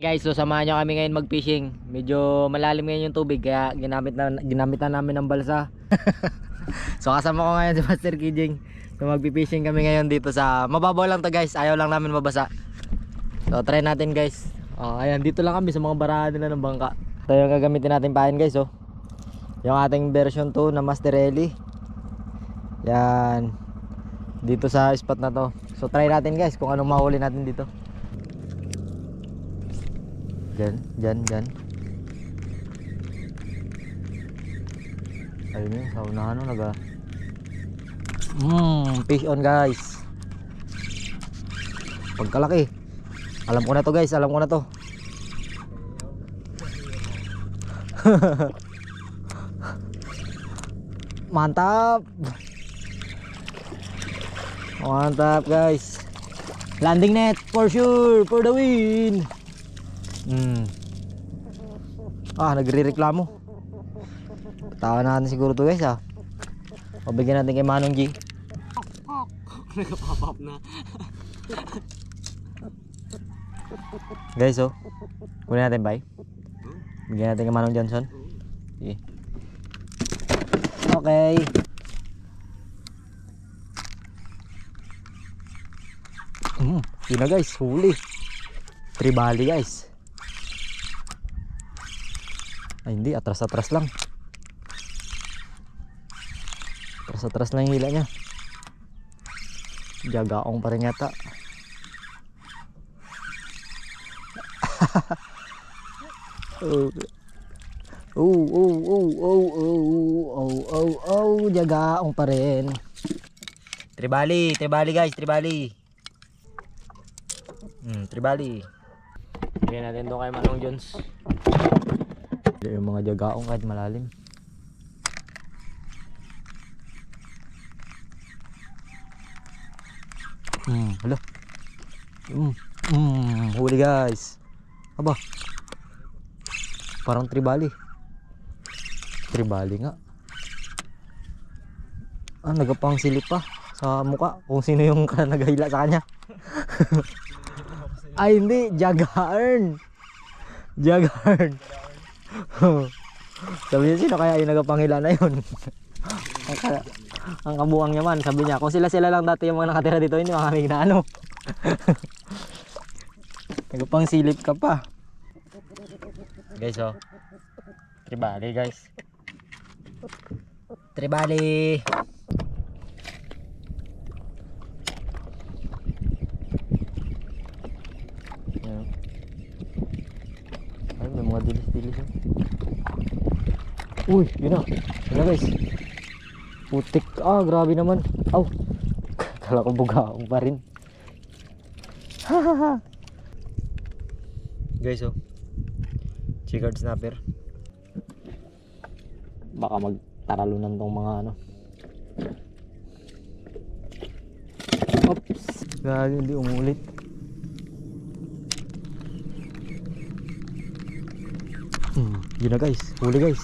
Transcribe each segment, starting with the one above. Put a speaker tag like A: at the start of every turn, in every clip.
A: Guys, so samahan nyo kami ngayon mag-fishing. Medyo malalim ngayon yung tubig kaya ginamit na namin ng balsa. So kasama ko ngayon si Master Kijing. So magpi-fishing kami ngayon dito sa mababaw lang to guys. Ayaw lang namin mabasa. So try natin guys. Ayan, dito lang kami sa mga barahan nila ng bangka. Ito yung gagamitin natin pain guys oh. Yung ating version 2 na Master Eli. Yan. Dito sa spot na to. So try natin guys kung anong mahuli natin dito. Diyan. Ayun yun, sa unahan no, fish on guys. Pagkalaki. Alam ko na to guys, alam ko na to. Mantap. Mantap guys. Landing net for sure, for the win. Nagre-reklamo. Tawa natin siguro to guys Pabigyan natin kay Manong G.
B: Nagpapap na.
A: Guys kunin natin bay. Bigyan natin kay Manong Johnson. Sige. Okay. Yun na guys, huli. Tribali guys. Ay hindi, atras-atras lang. Atras-atras lang yung hila niya. Jagaong pa rin yata. Jagaong pa rin. Tribali guys, tribali. Tribali. Bigyan natin doon kay Manong Jones. Yung mga jagaong kahit malalim. Hala. Huli guys. Aba. Parang tribali. Tribali nga. Nagapang silip pa sa muka kung sino yung nagahila sa kanya. Ay hindi, jagaarn. Jagaarn. Sabi niya, sino kaya yung nagapangila na yun? Ang kabuang niya man, sabi niya, kung sila lang dati yung mga nakatira dito, hindi mga kami na ano. Nagapang silip ka pa. Guys tribali guys. Tribali. Ay, may mga dilis-dilis Uy, yun na guys. Putik, grabe naman. Kala ko bugaong pa rin. Guys checkered snapper. Baka magtaralunan tong mga Oops, gagi, hindi umulit. Yun na guys, huli guys.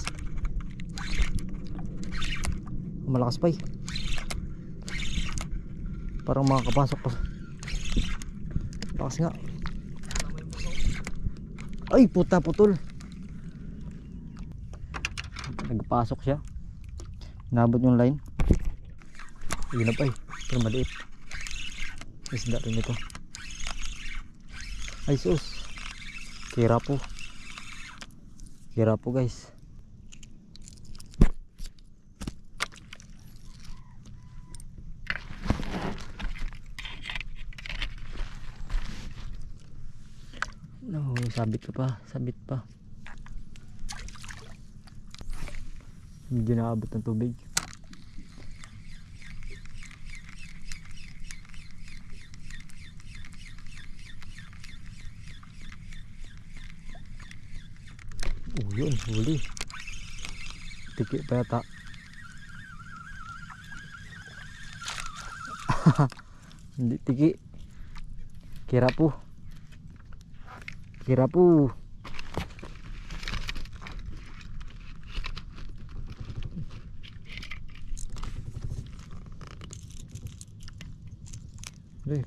A: Malakas pa parang makakapasok pa. Lakas nga. Ay puta, putol. Nagpasok siya, nabot yung line. Yun na pa pero maliit. Isda rin ito. Ay sus, kira po guys. No, sabit pa. Medyo naabot ng tubig. Yun, huli. Tiki pa yata. Hindi tiki. Kira po.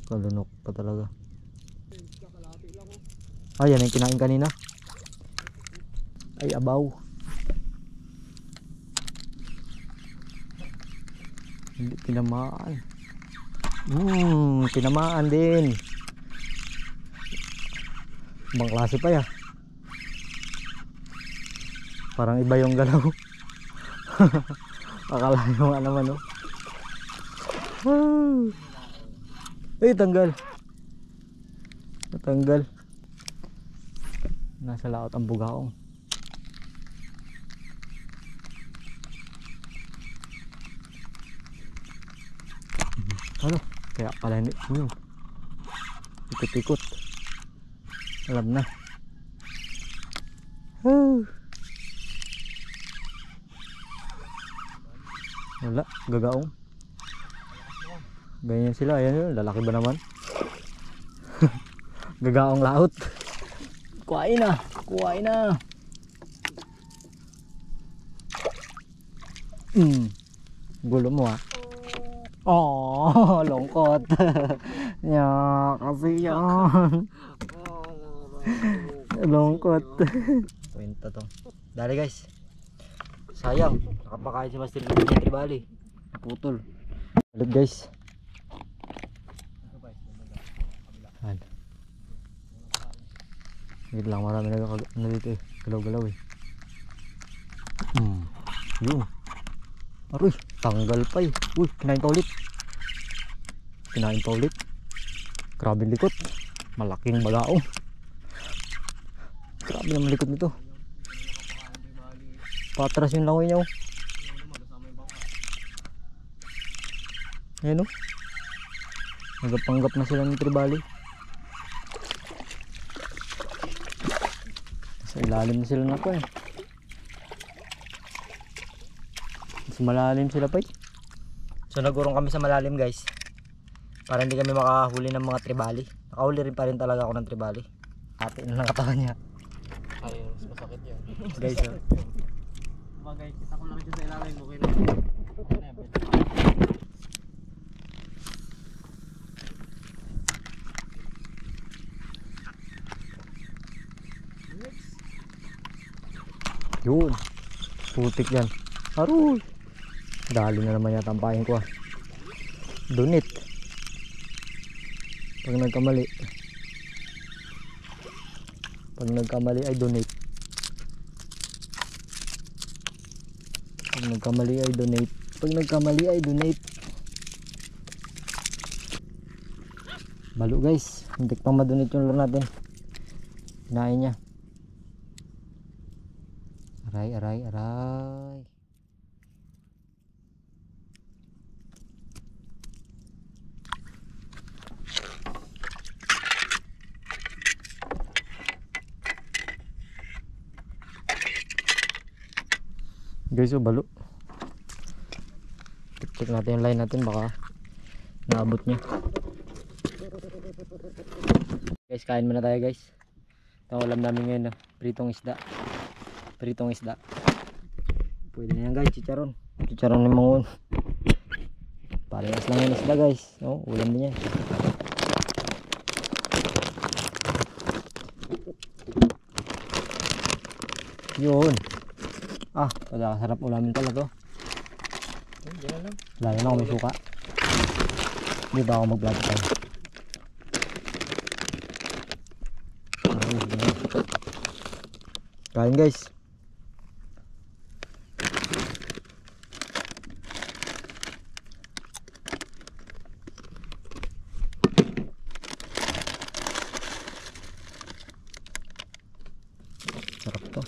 A: Kalunok pa talaga.
B: Kakalati lang
A: Ay, yan yung kinain kanina. Ay, abaw. Hindi tinamaan. Tinamaan din. Ibang klase pa ya. Parang iba yung galaw. Akala nyo nga naman, oh. Ay, tanggal. Natanggal. Nasa laot ang bugaong. Ano? Kaya pala hindi. Ikot-ikot. Alam na. Wala, gagaong. Ganyan sila, ayan yun, lalaki ba naman? Gagaong laot. Kuhain na, kuhain na. Gulo mo ah. Oh, lungkot. Ya, kasi yan. Lungkot. Kwenta to. Dali guys. Sayang, nakapakain si Master ng tribali. Putol. Balik guys. Wait lang, marami na dito eh. Galaw-galaw eh. Yun. Aroy, tanggal pa eh. Uy, kinain pa ulit. Kinain pa ulit. Grabe likot. Malaking bagaong. Grabe naman likot nito. Patras yung langoy niya oh. Ayan oh. Nagapanggap na sila ng tribali. Sa ilalim na sila na po eh. Mas malalim sila pa eh. So nagurong kami sa malalim guys. Para hindi kami makahuli ng mga tribali. Nakahuli rin pa rin talaga ako ng tribali. Ate na lang katawan niya.
B: Ay, mas masakit yan.
A: Guys oh.
B: Bagay, kita ko lang dyan sa ilalim. Okay na.
A: Yun. Putik yan. Aroy. Dali na naman yata ang pahin ko ah. Donate. Pag nagkamali. Pag nagkamali ay donate. Pag nagkamali ay donate. Pag nagkamali ay donate. Balo guys. Hindi pang madonate yung lure natin. Kinain niya. Aray, aray, aray. Guys, oh, balo. Tik-tik natin yung line natin, baka naabot niya. Guys, kain muna tayo guys. Ito ang ulam namin ngayon, pritong isda. Pritong isda. Pwede na yan guys, chicharon. Chicharon ni Mangon. Parehas lang yung isda guys. Oh, ulam din yan. Yun. Ah, sarap ulamin pala to. Lalo na kung may suka. Dito ako mag-vlog tayo. Kain guys. Sarap to.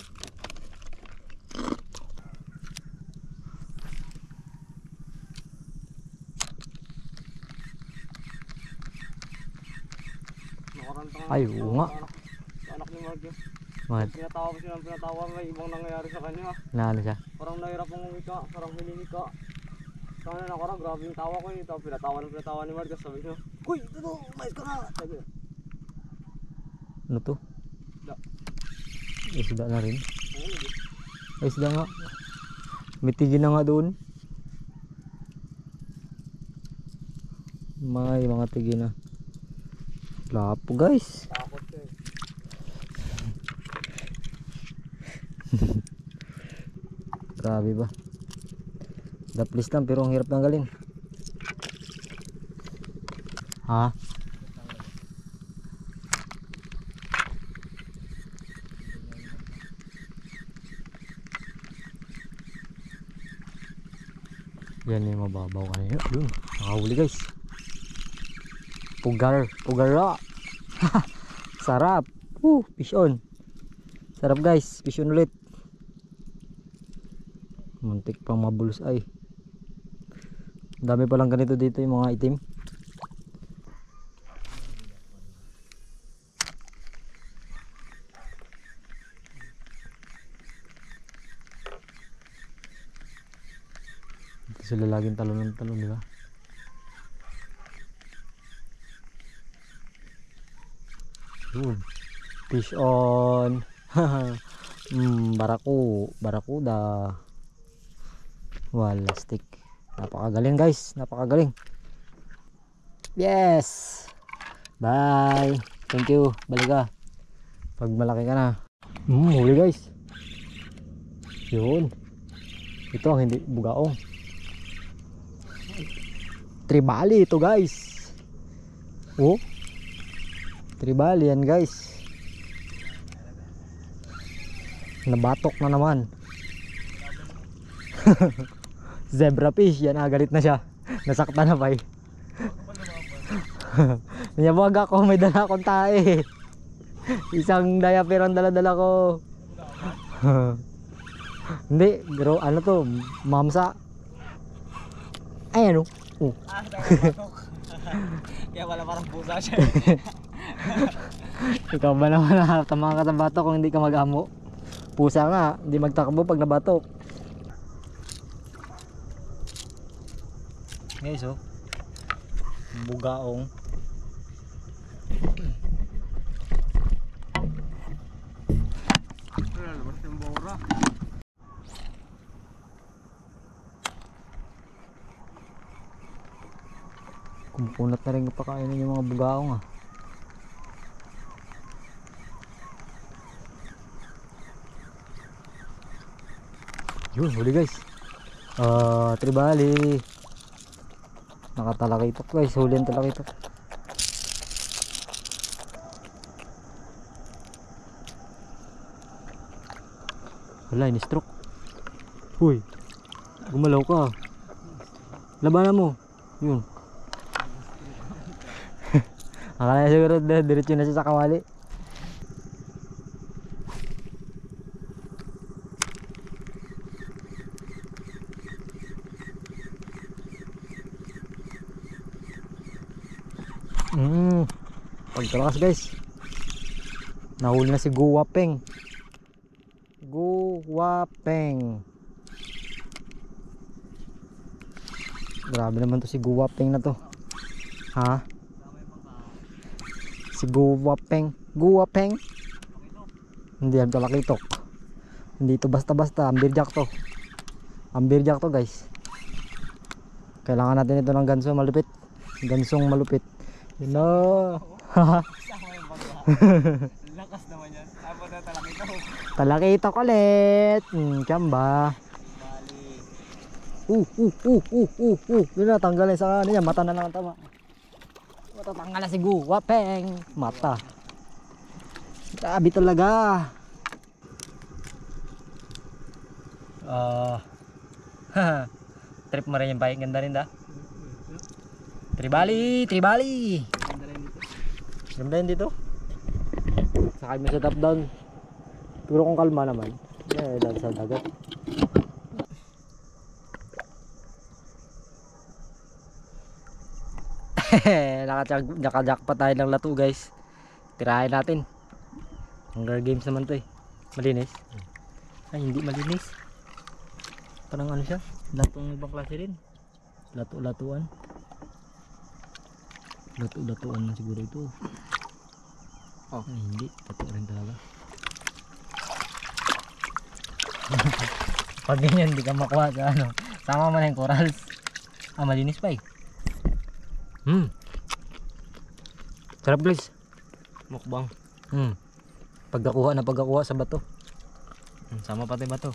A: Ay, oo nga.
B: Anak ni Mark yun.
A: Bakit?
B: Pinatawa ko siya ng pinatawa, may ibang nangyayari sa kanya.
A: Naano siya?
B: Parang nahirap ang umika, parang hiningi ka. Sana na ako grabe yung tawa ko eh. Tapos pinatawa ni Mark, sabi niya, "Uy, ito, mais ka nga!" Sabi.
A: Ano to?
B: Isda.
A: Isda na rin. Ay, isda nga. May tigin na nga doon. May mga tigin na. Lapo guys.
B: Takot siya eh.
A: Grabe ba? Daplis lang pero ang hirap tanggalin. Ha? Yan yung mababaw kanina. Yun, nakahuli guys. Pugara. Sarap. Fish on. Sarap guys, fish on ulit. Muntik pang mabulos ay. Dami palang ganito dito yung mga itim. Ito sila laging talon, di ba? Yun. Fish on. Barakuda. Wala stick. Napakagaling guys, napakagaling. Yes. Bye. Thank you. Balik ka. Pag malaki ka na. Huli guys. Yun. Ito ang hindi bugaong. Tribali ito guys. Oh. Tribali yan guys. Nabatok na naman. Zebra fish, yan galit na siya. Nasaktan na pa eh. Niyabag ako, may dala akong tae. Isang diaper ang dala-dala ko. Hindi, pero ano to, mamsa. Ay ano?
B: Kaya wala parang pusa siya.
A: Ikaw ba naman tama ka sa batok kung hindi ka mag-amo? Pusa nga, hindi magtakbo pag nabatok. Guys oh, bugaong. Kumukunat na rin kapakainin yung mga bugaong ah. Yun, huli guys. Tribali. Nakatalakitok guys, huli ang talakitok. Wala, ini-stroke. Uy, gumalaw ka. Labanan mo. Yun. Akala siguro diretso na siya sa kawali. Pagkalakas guys, nahuli na si Guwapeng. Grabe naman to si Guwapeng na to. Ha? Si Guwapeng. Hindi yan talakitok. Hindi to basta-basta, ambirjack to guys. Kailangan natin ito ng gansong malupit. You know.
B: Lakas naman yan. Tapos na talakitok.
A: Talakitok ulit. Kamba. Yun na, tanggalin sa niya. Mata na lang ang tama. Matatanggal na si Guwapeng. Mata. Grabe talaga. Trip mo rin yung bike. Ganda rin da. Tribali. Ganda rin dito. Sakay mo sa top down. Pero kung kalma naman, dahil sa dagat. Nakajackpot tayo ng lato guys. Tirahin natin. Hunger Games naman to eh. Malinis. Ay hindi malinis. Parang ano siya, latong ibang klase rin. Latuan na siguro ito. Ay hindi, lato rin talaga. Pag ganyan hindi ka makuha sa ano, sama man yung corals. Malinis pa eh. Sarap guys.
B: Mukbang.
A: Pagkakuha sa bato. Sama pati ba to?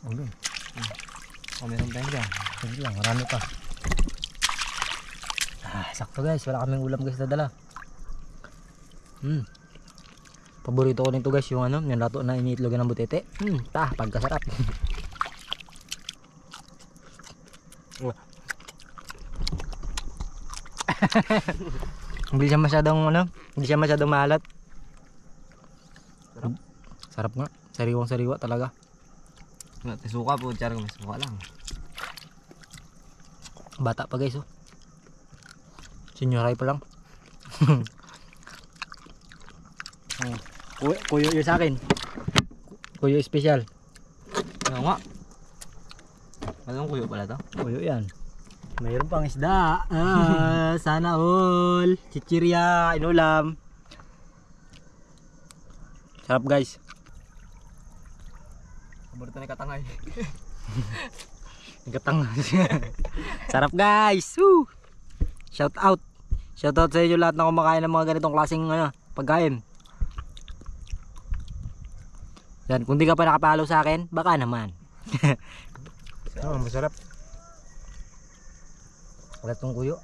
B: Okay.
A: O meron tayong dyan. Sige lang, marami pa. Sakto guys, wala kaming ulam guys na dala. Paborito ko nito guys, yung yung lato na iniitlogan ng butete. Pagkasarap. Hindi siya masyadong hindi siya masyadong maalat. Sarap nga, sariwang sariwa talaga.
B: Suka po, tsara may suka lang.
A: Bata pa guys, oh. Senyoray pa lang. Kuyo yun sa akin. Kuyo special.
B: Ano nga? Anong kuyo pala to?
A: Kuyo yan. Mayroon pang isda. Sana all. Chichirya, inulam. Sarap guys.
B: Paborito na katangay.
A: Gatang. Sarap guys. Woo! Shout out. Shout out sa inyo lahat na kumakain ng mga ganitong klaseng pagkain. Yan, kung di ka pa nakapalo sa akin, baka naman. Masarap. Wala tong kuyo.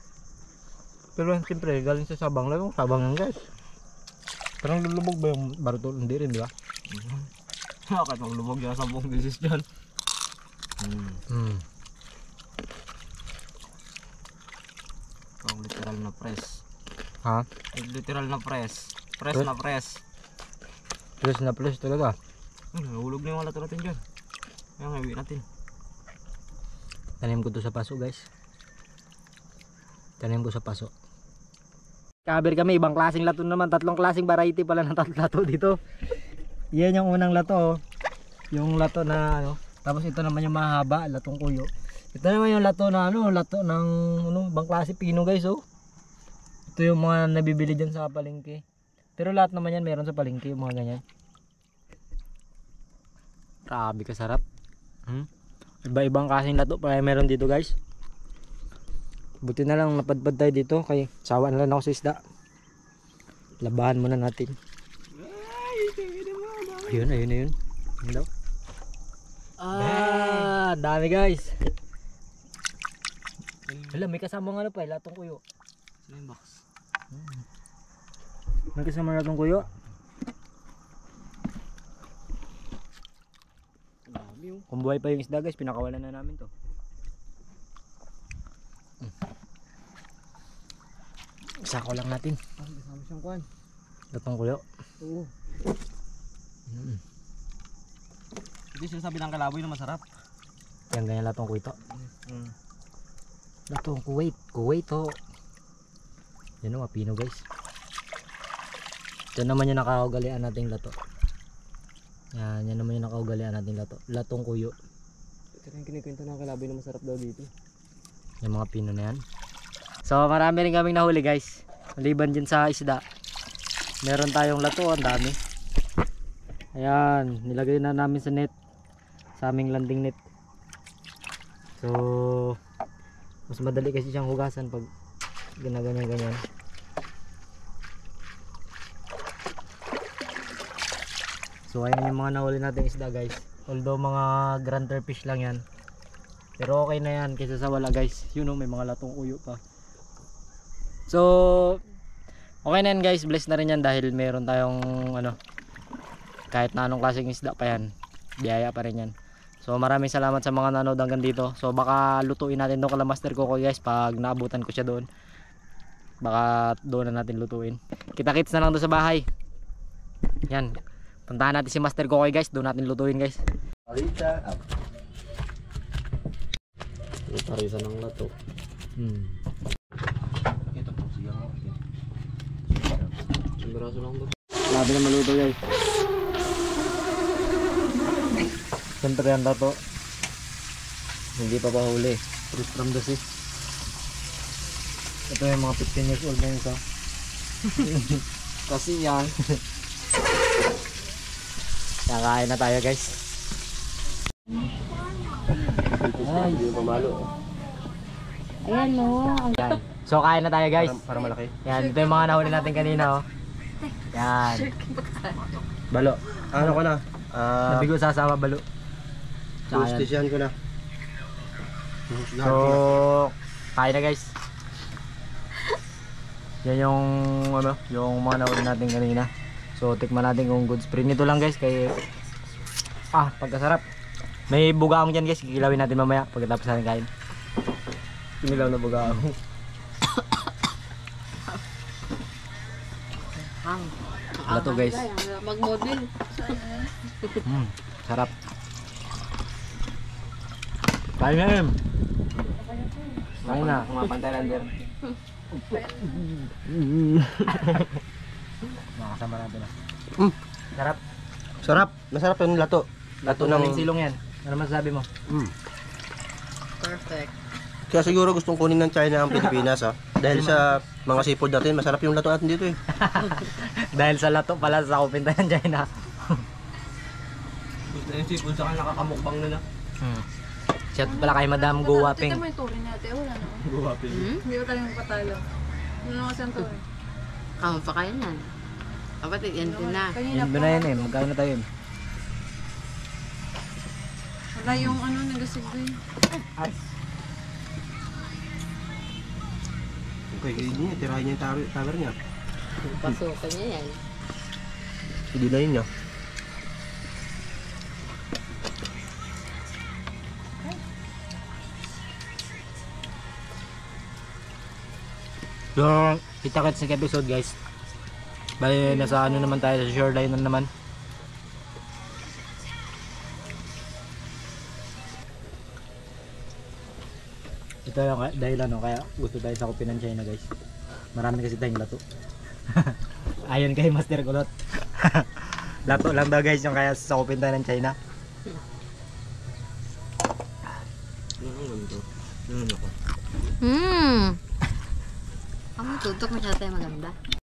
A: Pero siyempre, galing sa sabang lang. Sabang lang guys. Parang lulubog ba yung barutol? Hindi rin, di ba?
B: Bakit maglubog yan sa buong bisis dyan? Ang literal na press.
A: Ha?
B: Literal na press. Press na press.
A: Plus na plus talaga.
B: Nahulog na yung lato natin dyan. Kaya ngayon natin.
A: Tanim ko to sa paso guys. Tanim ko sa paso. Cover kami, ibang klaseng lato naman. Tatlong klaseng variety pala ng lato dito. Yan yung unang lato, oh. Yung lato na tapos ito naman yung mahaba, latong kuyo. Ito naman yung lato na lato ng ibang klase pino guys, oh. Ito yung mga nabibili diyan sa palengke. Pero lahat naman yan meron sa palengke, yung mga ganyan. Grabe ka sarap. Iba-ibang klaseng lato pala meron dito guys. Buti na lang napadpad tayo dito kay sawa na lang ako sa isda. Labahan muna natin. Ayun. Ayun daw. Dami guys. Wala, may kasamang pa, latong kuyo.
B: Slim box.
A: May kasamang latong kuyo. Kung buhay pa yung isda guys, pinakawalan na namin to. Sako lang natin.
B: Kasama siyang kuhan.
A: Latong kuyo.
B: Oo. Hindi sinasabi ng kalaboy na masarap.
A: Yan ganyan latong kuito. Latong Kuwait to. Yan o, mapino guys. Ito naman yung nakaugalian nating lato. Yan naman yung nakaugalian nating lato. Latong kuyo.
B: Ito rin kinikwento ng kalaboy na masarap daw dito.
A: Yung mga pino na yan. So marami rin kaming nahuli guys. Maliban din sa isda. Meron tayong lato, ang dami. Ayan, nilagay na namin sa net. Sa aming landing net. So mas madali kasi siyang hugasan pag ginaganyan-ganyan. So ayan yung mga nahuli natin isda guys. Although mga granter fish lang yan, pero okay na yan kaysa sa wala guys. Yun o, may mga latong uyo pa. So okay na yan guys, blessed na rin yan dahil meron tayong kahit na anong klaseng isda pa yan, biyaya pa rin yan. So maraming salamat sa mga nanood hanggang dito. So baka lutuin natin doon kala Master Coco guys pag naabutan ko siya doon. Baka doon na natin lutuin. Kita-kits na lang doon sa bahay. Yan, puntahan natin si Master Coco guys, doon natin lutuin guys.
B: Alita. Ito rin ng lato. Ito po siya. Sumbraso lang doon.
A: Labi na maluto guys. Siyempre yan lato. Hindi pa huli. Fresh from the sea. Ito yung mga 15 years old na yun sa.
B: Kasi yan.
A: Kakain na tayo guys.
B: Ay, hindi pamalo.
C: Ayan o.
A: Yan. So kain na tayo guys.
B: Para malaki.
A: Yan, ito yung mga nahuli natin kanina oh. Yan.
B: Balo. Ano ko na?
A: Nabigo sa asawa balo. Tsaka yan.
B: Hostesyan ko na.
A: So, kain na guys. Yan yung ano, yung mga nauli natin kanina. So, tikman natin kung goods. Pre nito lang guys kay pagkasarap. May bugaong dyan guys, kikilawin natin mamaya pagkatapos natin kain.
B: Pinilaw na bugaong.
A: Lato guys.
C: Mag-model.
A: Sarap. Kain na yun. Kain na.
B: Mga pantalander.
A: Makasama natin na. Sarap.
B: Sarap. Masarap yung lato.
A: Lato
B: ng
A: ng silong yan. Ano masasabi mo?
C: Perfect.
B: Kaya siguro gustong kunin ng China ang Pilipinas Dahil sa mga seafood natin, masarap yung lato natin dito eh.
A: Dahil sa lato pala sa kupinta ng China.
B: Gusto yung seafood saka nakakamukbang na.
A: Shout pala kay Madam Guwaping.
D: Ito mo yung turin natin. Wala na.
B: Guwapin.
D: Hindi ko tayong patalo. Ano na kasi ang turin?
C: Kamo pa kayo nan. Kapatid, yan din na.
D: Kanina
A: Yun
D: pa.
A: na yun eh. Magkain na tayo yun.
D: Wala yung ano, nagasig doon.
B: Okay, kayo niya. Tirahin niya yung tower niya.
C: Pasukan niya yan.
B: Hindi na yun niya.
A: So, kita-kits sa episode guys. Bali, nasa ano naman tayo, sa shoreline na naman. Ito lang dahil ano, kaya gusto tayo sa Kupin ng China guys. Marami kasi tayong lato. Ayon kay Master Kulot. Lato lang daw guys yung kaya sa Kupin tayo ng China.
C: Ang tutok masyado tayo maganda.